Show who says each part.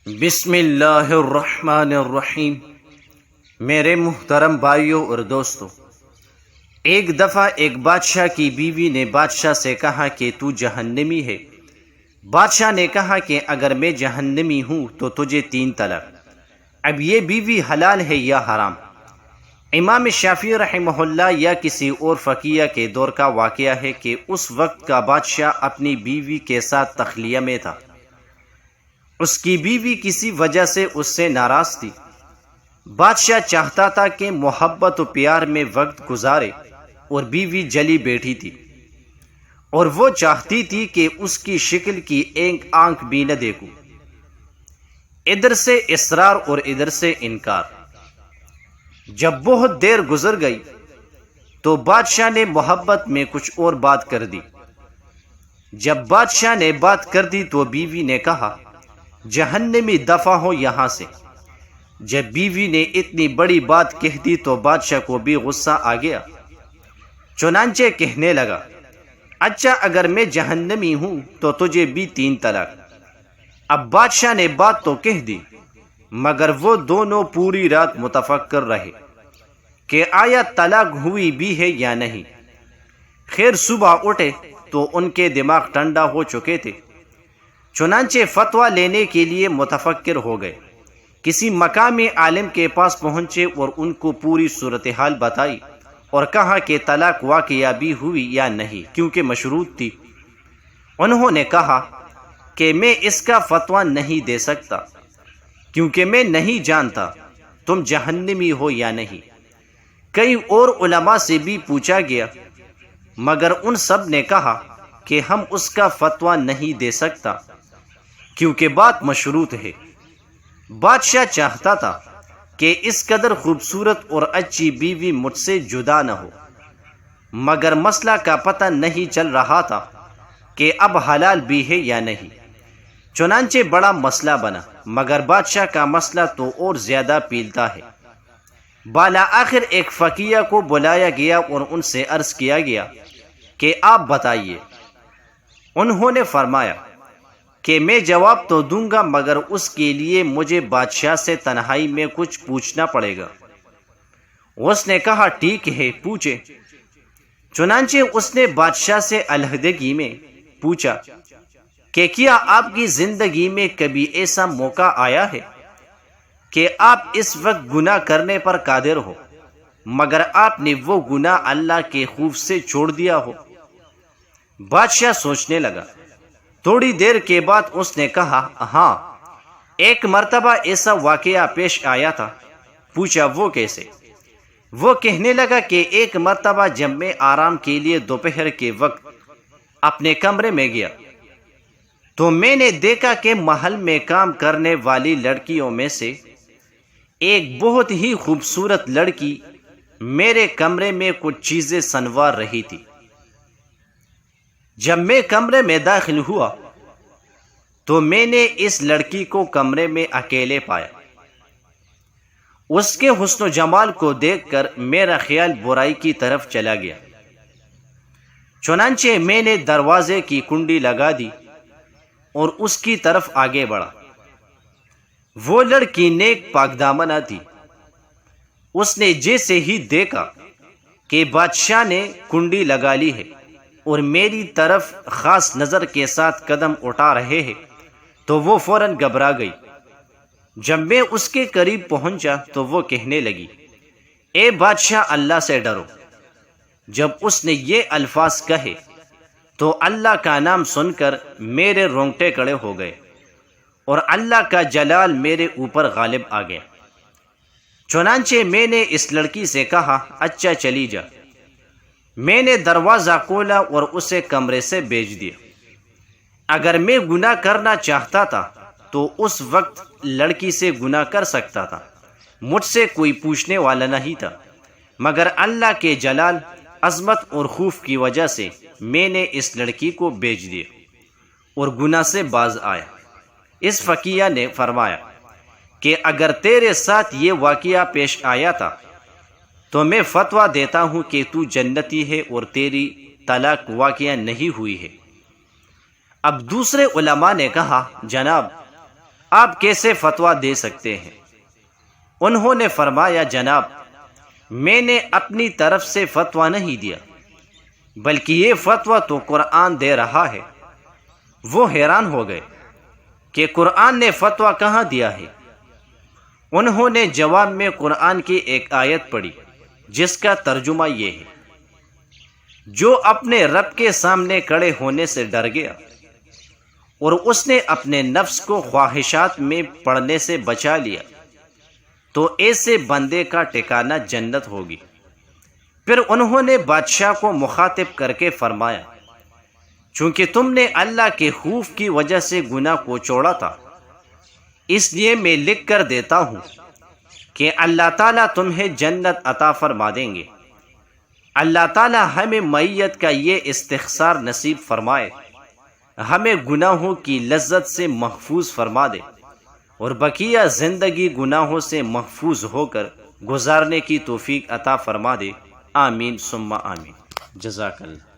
Speaker 1: بسم اللہ الرحمن الرحیم۔ میرے محترم بھائیوں اور دوستوں، ایک دفعہ ایک بادشاہ کی بیوی نے بادشاہ سے کہا کہ تو جہنمی ہے۔ بادشاہ نے کہا کہ اگر میں جہنمی ہوں تو تجھے 3 طلاق۔ اب یہ بیوی حلال ہے یا حرام؟ امام شافعی رحمہ اللہ یا کسی اور فقیہ کے دور کا واقعہ ہے کہ اس وقت کا بادشاہ اپنی بیوی کے ساتھ تخلیہ میں تھا۔ اس کی بیوی کسی وجہ سے اس سے ناراض تھی۔ بادشاہ چاہتا تھا کہ محبت و پیار میں وقت گزارے اور بیوی جلی بیٹھی تھی، اور وہ چاہتی تھی کہ اس کی شکل کی ایک آنکھ بھی نہ دیکھوں۔ ادھر سے اصرار اور ادھر سے انکار۔ جب بہت دیر گزر گئی تو بادشاہ نے محبت میں کچھ اور بات کر دی۔ جب بادشاہ نے بات کر دی تو بیوی نے کہا، جہنمی دفع ہو یہاں سے۔ جب بیوی نے اتنی بڑی بات کہہ دی تو بادشاہ کو بھی غصہ آ گیا، چنانچہ کہنے لگا، اچھا اگر میں جہنمی ہوں تو تجھے بھی 3 طلاق۔ اب بادشاہ نے بات تو کہہ دی، مگر وہ دونوں پوری رات متفکر رہے کہ آیا طلاق ہوئی بھی ہے یا نہیں۔ خیر صبح اٹھے تو ان کے دماغ ٹھنڈا ہو چکے تھے، چنانچہ فتویٰ لینے کے لیے متفکر ہو گئے۔ کسی مقامی عالم کے پاس پہنچے اور ان کو پوری صورتحال بتائی اور کہا کہ طلاق واقعہ بھی ہوئی یا نہیں، کیونکہ مشروط تھی۔ انہوں نے کہا کہ میں اس کا فتویٰ نہیں دے سکتا، کیونکہ میں نہیں جانتا تم جہنمی ہو یا نہیں۔ کئی اور علماء سے بھی پوچھا گیا، مگر ان سب نے کہا کہ ہم اس کا فتویٰ نہیں دے سکتا، کیونکہ بات مشروط ہے۔ بادشاہ چاہتا تھا کہ اس قدر خوبصورت اور اچھی بیوی مجھ سے جدا نہ ہو، مگر مسئلہ کا پتہ نہیں چل رہا تھا کہ اب حلال بھی ہے یا نہیں۔ چنانچہ بڑا مسئلہ بنا، مگر بادشاہ کا مسئلہ تو اور زیادہ پیلتا ہے۔ بالا آخر ایک فقیہ کو بلایا گیا اور ان سے عرض کیا گیا کہ آپ بتائیے۔ انہوں نے فرمایا کہ میں جواب تو دوں گا، مگر اس کے لیے مجھے بادشاہ سے تنہائی میں کچھ پوچھنا پڑے گا۔ اس نے کہا ٹھیک ہے، پوچھے۔ چنانچہ اس نے بادشاہ سے علیحدگی میں پوچھا کہ کیا آپ کی زندگی میں کبھی ایسا موقع آیا ہے کہ آپ اس وقت گناہ کرنے پر قادر ہو، مگر آپ نے وہ گناہ اللہ کے خوف سے چھوڑ دیا ہو؟ بادشاہ سوچنے لگا۔ تھوڑی دیر کے بعد اس نے کہا، ہاں، ایک مرتبہ ایسا واقعہ پیش آیا تھا۔ پوچھا وہ کیسے؟ وہ کہنے لگا کہ ایک مرتبہ جب میں آرام کے لیے دوپہر کے وقت اپنے کمرے میں گیا تو میں نے دیکھا کہ محل میں کام کرنے والی لڑکیوں میں سے ایک بہت ہی خوبصورت لڑکی میرے کمرے میں کچھ چیزیں سنوار رہی تھی۔ جب میں کمرے میں داخل ہوا تو میں نے اس لڑکی کو کمرے میں اکیلے پایا۔ اس کے حسن و جمال کو دیکھ کر میرا خیال برائی کی طرف چلا گیا، چنانچہ میں نے دروازے کی کنڈی لگا دی اور اس کی طرف آگے بڑھا۔ وہ لڑکی نیک پاک دامنہ تھی۔ اس نے جیسے ہی دیکھا کہ بادشاہ نے کنڈی لگا لی ہے اور میری طرف خاص نظر کے ساتھ قدم اٹھا رہے ہیں تو وہ فوراً گھبرا گئی۔ جب میں اس کے قریب پہنچا تو وہ کہنے لگی، اے بادشاہ، اللہ سے ڈرو۔ جب اس نے یہ الفاظ کہے تو اللہ کا نام سن کر میرے رونگٹے کھڑے ہو گئے اور اللہ کا جلال میرے اوپر غالب آ گیا۔ چنانچہ میں نے اس لڑکی سے کہا، اچھا چلی جا۔ میں نے دروازہ کھولا اور اسے کمرے سے بھیج دیا۔ اگر میں گناہ کرنا چاہتا تھا تو اس وقت لڑکی سے گناہ کر سکتا تھا، مجھ سے کوئی پوچھنے والا نہیں تھا، مگر اللہ کے جلال، عظمت اور خوف کی وجہ سے میں نے اس لڑکی کو بھیج دیا اور گناہ سے باز آیا۔ اس فقیہ نے فرمایا کہ اگر تیرے ساتھ یہ واقعہ پیش آیا تھا تو میں فتویٰ دیتا ہوں کہ تو جنتی ہے اور تیری طلاق واقعہ نہیں ہوئی ہے۔ اب دوسرے علماء نے کہا، جناب آپ کیسے فتویٰ دے سکتے ہیں؟ انہوں نے فرمایا جناب میں نے اپنی طرف سے فتویٰ نہیں دیا، بلکہ یہ فتویٰ تو قرآن دے رہا ہے۔ وہ حیران ہو گئے کہ قرآن نے فتویٰ کہاں دیا ہے؟ انہوں نے جواب میں قرآن کی ایک آیت پڑھی جس کا ترجمہ یہ ہے: جو اپنے رب کے سامنے کھڑے ہونے سے ڈر گیا اور اس نے اپنے نفس کو خواہشات میں پڑنے سے بچا لیا تو ایسے بندے کا ٹھکانہ جنت ہوگی۔ پھر انہوں نے بادشاہ کو مخاطب کر کے فرمایا چونکہ تم نے اللہ کے خوف کی وجہ سے گناہ کو چھوڑا تھا، اس لیے میں لکھ کر دیتا ہوں کہ اللہ تعالیٰ تمہیں جنت عطا فرما دیں گے۔ اللہ تعالیٰ ہمیں معیت کا یہ استخسار نصیب فرمائے، ہمیں گناہوں کی لذت سے محفوظ فرما دے اور بقیہ زندگی گناہوں سے محفوظ ہو کر گزارنے کی توفیق عطا فرما دے۔ آمین ثم آمین۔ جزاک اللہ۔